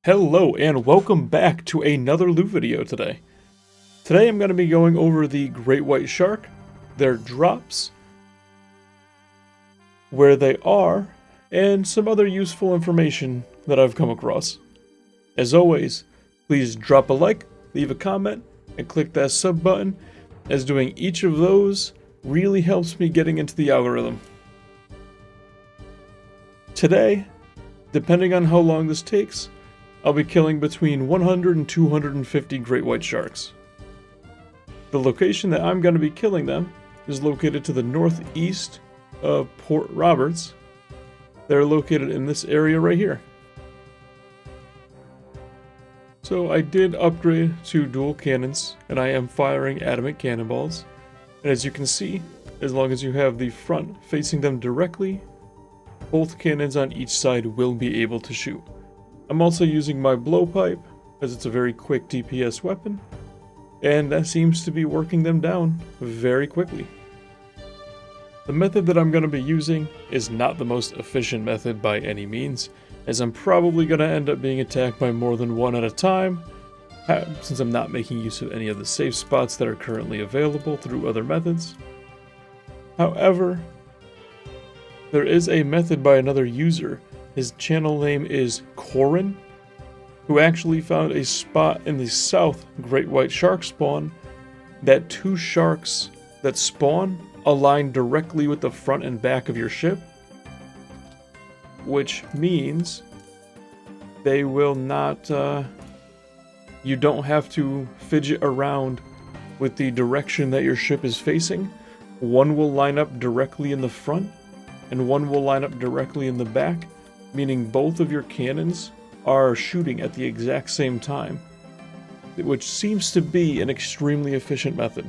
Hello and welcome back to another loot video today. Today I'm going to be going over the great white shark, their drops, where they are, and some other useful information that I've come across. As always, please drop a like, leave a comment, and click that sub button, as doing each of those really helps me getting into the algorithm. Today, depending on how long this takes, I'll be killing between 100 and 250 great white sharks. The location that I'm going to be killing them is located to the northeast of Port Roberts. They're located in this area right here. So I did upgrade to dual cannons, and I am firing adamant cannonballs. And as you can see, as long as you have the front facing them directly, both cannons on each side will be able to shoot. I'm also using my blowpipe, as it's a very quick DPS weapon, and that seems to be working them down very quickly. The method that I'm going to be using is not the most efficient method by any means, as I'm probably going to end up being attacked by more than one at a time, since I'm not making use of any of the safe spots that are currently available through other methods. However, there is a method by another user. His channel name is Corun, who actually found a spot in the south great white shark spawn that two sharks that spawn align directly with the front and back of your ship, which means they will not, you don't have to fidget around with the direction that your ship is facing. One will line up directly in the front, and one will line up directly in the back, meaning both of your cannons are shooting at the exact same time, which seems to be an extremely efficient method.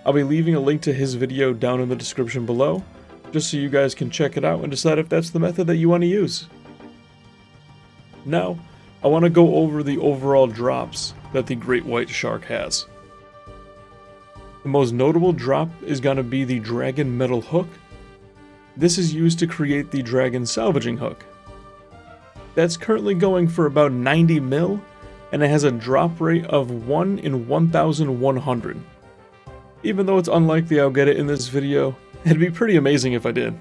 I'll be leaving a link to his video down in the description below, just so you guys can check it out and decide if that's the method that you want to use. Now, I want to go over the overall drops that the great white shark has. The most notable drop is going to be the dragon metal hook. This is used to create the dragon salvaging hook. That's currently going for about 90 mil, and it has a drop rate of 1 in 1,100. Even though it's unlikely I'll get it in this video, it'd be pretty amazing if I did.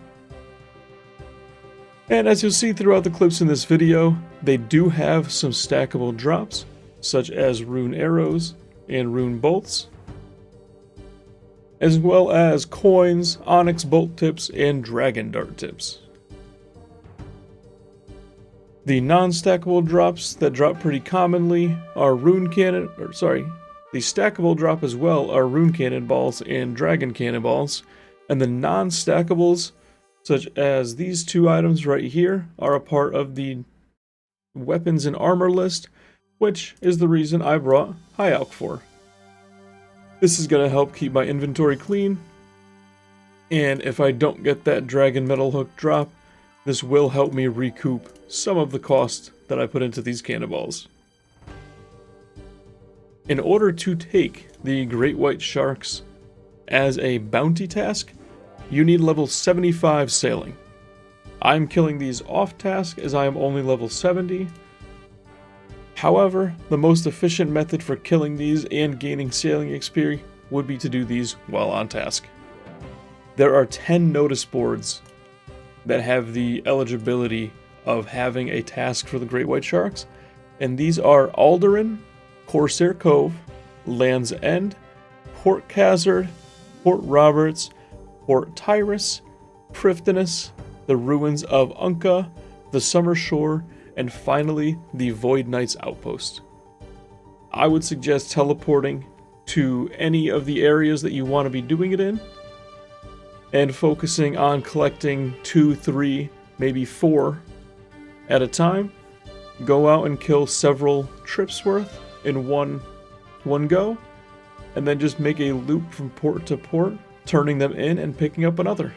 And as you'll see throughout the clips in this video, they do have some stackable drops, such as rune arrows and rune bolts, as well as coins, onyx bolt tips, and dragon dart tips. The non-stackable drops that drop pretty commonly are the stackable drop as well are rune cannonballs and dragon cannonballs, and the non-stackables, such as these two items right here, are a part of the weapons and armor list, which is the reason I brought High Alch for. This is going to help keep my inventory clean, and if I don't get that dragon metal hook drop, this will help me recoup some of the cost that I put into these cannonballs. In order to take the great white sharks as a bounty task, you need level 75 sailing. I'm killing these off task as I am only level 70. However, the most efficient method for killing these and gaining sailing XP would be to do these while on task. There are 10 notice boards that have the eligibility of having a task for the great white sharks, and these are Alderan, Corsair Cove, Land's End, Port Khazard, Port Roberts, Port Tyrus, Prifddinas, the ruins of Unka, the Summer Shore, and finally, the Void Knight's Outpost. I would suggest teleporting to any of the areas that you want to be doing it in, and focusing on collecting 2, 3, maybe 4 at a time. Go out and kill several trips worth in one go, and then just make a loop from port to port, turning them in and picking up another.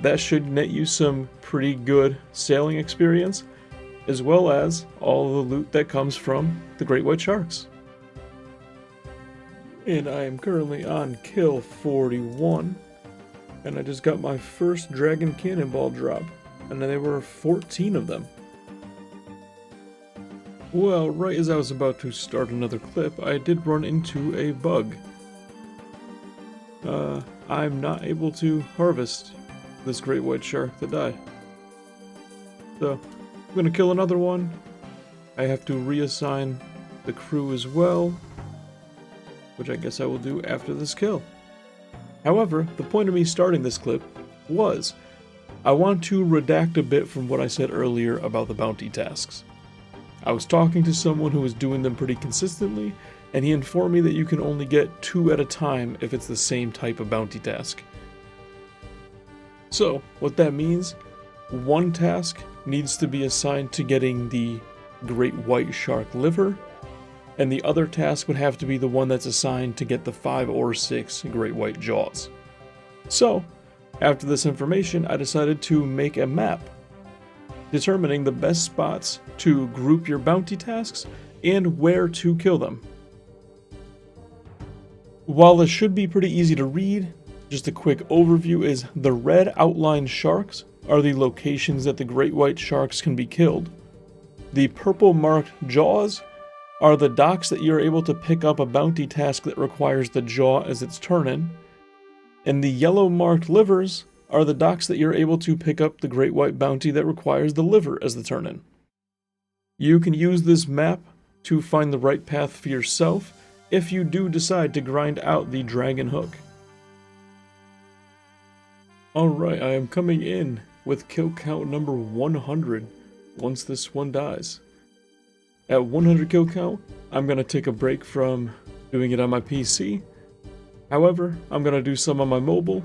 That should net you some pretty good sailing experience, as well as all the loot that comes from the great white sharks. And I am currently on kill 41, and I just got my first dragon cannonball drop, and there were 14 of them. Well, right as I was about to start another clip, I did run into a bug. I'm not able to harvest this great white shark that died. So, I'm gonna kill another one. I have to reassign the crew as well, which I guess I will do after this kill. However, the point of me starting this clip was, I want to redact a bit from what I said earlier about the bounty tasks. I was talking to someone who was doing them pretty consistently, and he informed me that you can only get 2 at a time if it's the same type of bounty task. So, what that means, one task needs to be assigned to getting the great white shark liver, and the other task would have to be the one that's assigned to get the 5 or 6 great white jaws. So, after this information, I decided to make a map determining the best spots to group your bounty tasks and where to kill them. While this should be pretty easy to read, just a quick overview is the red outlined sharks are the locations that the great white sharks can be killed. The purple marked jaws are the docks that you're able to pick up a bounty task that requires the jaw as its turn-in, and the yellow marked livers are the docks that you're able to pick up the great white bounty that requires the liver as the turn-in. You can use this map to find the right path for yourself if you do decide to grind out the dragon hook. Alright, I am coming in with kill count number 100 once this one dies. At 100 kill count, I'm going to take a break from doing it on my PC. However, I'm going to do some on my mobile,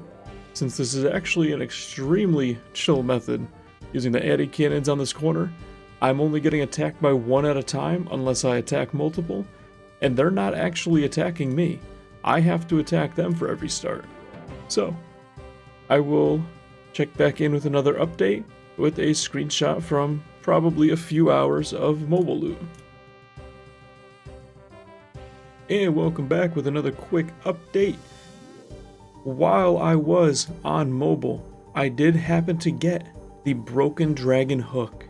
since this is actually an extremely chill method using the anti cannons on this corner. I'm only getting attacked by one at a time unless I attack multiple, and they're not actually attacking me. I have to attack them for every start. So, I will check back in with another update with a screenshot from probably a few hours of mobile loot. And welcome back with another quick update. While I was on mobile, I did happen to get the broken dragon hook.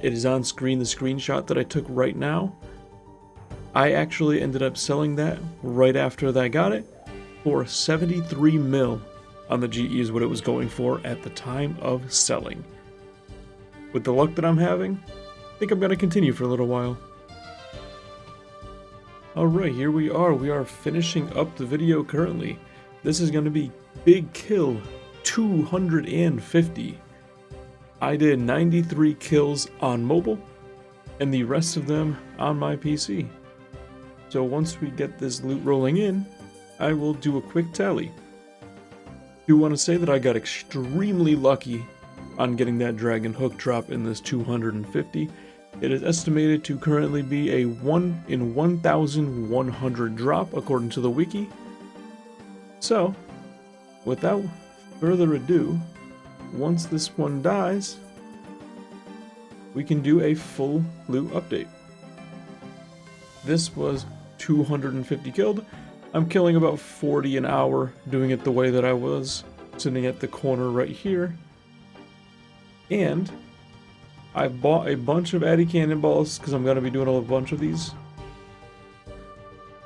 It is on screen, the screenshot that I took right now. I actually ended up selling that right after that I got it for 73 mil on the GE is what it was going for at the time of selling. With the luck that I'm having, I think I'm going to continue for a little while. Alright, here we are. We are finishing up the video currently. This is going to be big kill 250. I did 93 kills on mobile, and the rest of them on my PC. So once we get this loot rolling in, I will do a quick tally. I do want to say that I got extremely lucky on getting that dragon hook drop in this 250. It is estimated to currently be a 1 in 1,100 drop according to the wiki. So, without further ado, once this one dies, we can do a full loot update. This was 250 killed. I'm killing about 40 an hour, doing it the way that I was, sitting at the corner right here. And I bought a bunch of Addy cannonballs because I'm going to be doing a bunch of these.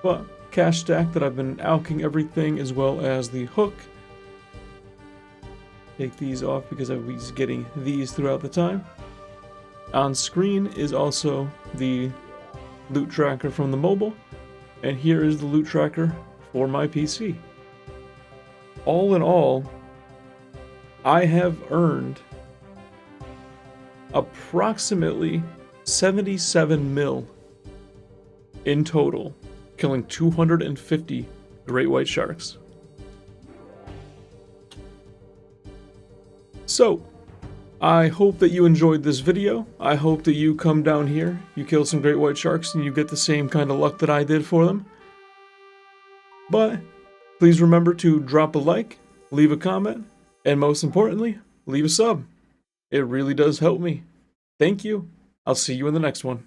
But cash stack that I've been alching everything as well as the hook. Take these off because I was getting these throughout the time. On screen is also the loot tracker from the mobile, and here is the loot tracker for my PC. All in all, I have earned approximately 77 mil in total, killing 250 great white sharks. So, I hope that you enjoyed this video. I hope that you come down here, you kill some great white sharks, and you get the same kind of luck that I did for them. But, please remember to drop a like, leave a comment, and most importantly, leave a sub. It really does help me. Thank you. I'll see you in the next one.